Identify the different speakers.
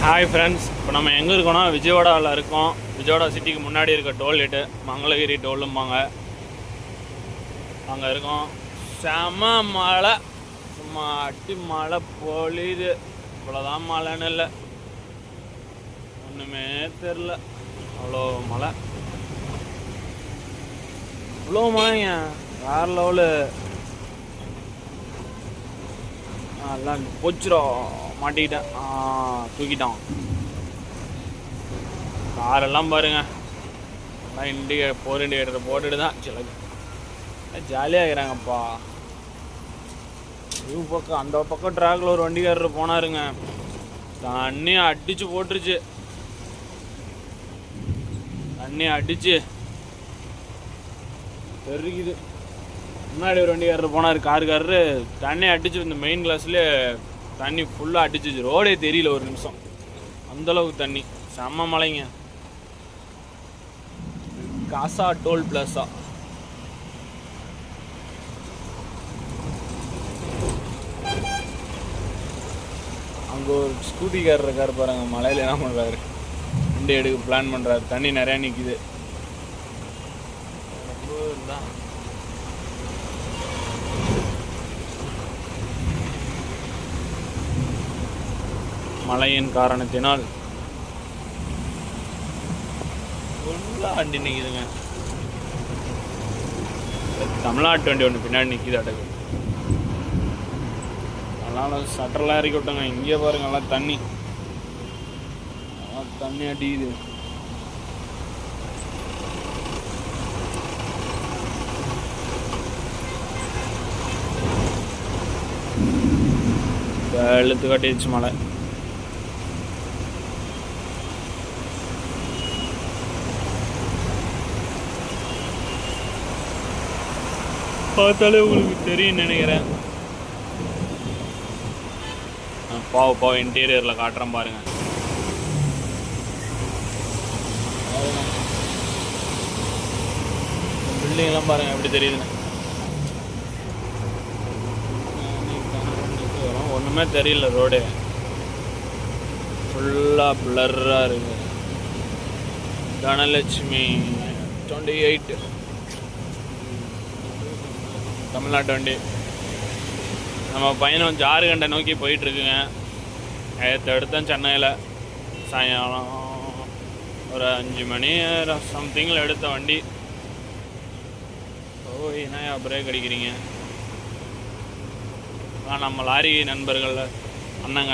Speaker 1: Hi friends, இப்போ நம்ம எங்கே இருக்கோம்னா விஜயவாடாவில் இருக்கோம். விஜயவாடா சிட்டிக்கு முன்னாடி இருக்க டோல்கேட்டு மங்களகிரி டோலும்பாங்க. அங்கே இருக்கோம். செம மழை, சும்மா அட்டி மழை பொழியுது. இவ்வளோதான் மழைன்னு இல்லை, ஒன்றுமே தெரில. அவ்வளோ மழை, இவ்வளோ மழைங்க, வேறு லெவலு. எல்லாம் போச்சுரும், மாட்டிக்கிட்டேன், தூக்கிட்டான். காரெல்லாம் பாருங்க, எல்லாம் இண்டிகேட்டர் போட்டுட்டு தான் சில ஜாலியாக இருக்கிறாங்கப்பா. இது பக்கம் அந்த பக்கம் ட்ராக்கில் ஒரு வண்டிக்காரர் போனாருங்க, தண்ணி அடிச்சு போட்டுருச்சு. தண்ணி அடிச்சு பெருகுது. முன்னாடி ஒரு வண்டிக்காரர் போனார், காருக்காரரு, தண்ணி அடிச்சு இந்த மெயின் கிளாஸ்லேயே தண்ணி ஃபுல்லாக அடிச்சிச்சு. ரோடே தெரியல ஒரு நிமிஷம், அந்தளவுக்கு தண்ணி. செம்ம மழைங்க. காசா டோல் பிளாஸா. அங்கே ஒரு ஸ்கூட்டிக்காரர் இருக்கார் பாருங்க, மழையில் என்ன பண்ணுறாரு, வண்டி எடுக்க பிளான் பண்ணுறாரு. தண்ணி நிறையா நிற்கிது. தான் மழையின் காரணத்தினால் ஃபுல்லாக வண்டி நிற்கிதுங்க. தமிழ்நாட்டு வண்டி ஒன்று பின்னாடி நிற்கிது அடகு. அதனால் சட்டரெல்லாம் இறக்கி விட்டாங்க. இங்கே பாருங்க, நல்லா தண்ணி தண்ணி அடிக்குது. வெளுத்து கட்டிடுச்சு மழை. பார்த்தாலே உங்களுக்கு தெரியும் நினைக்கிறேன். பாவ இன்டீரியரில் காட்டுறேன் பாருங்க. பில்டிங்லாம் பாருங்க எப்படி தெரியுதுன்னு. ஒன்றுமே தெரியல, ரோடு ஃபுல்லாக பிளர்ராக இருக்குது. தனலட்சுமி 28 தமிழ்நாட்டு வண்டி. நம்ம பையனும் ஜார்க்கண்டை நோக்கி போயிட்டுருக்குங்க. எடுத்தேன் சென்னையில் சாயங்காலம் ஒரு 5 மணி சம்திங்கில் எடுத்த வண்டி. என்னையா பிரேக் அடிக்கிறீங்க? நம்ம லாரி நண்பர்கள் அண்ணங்க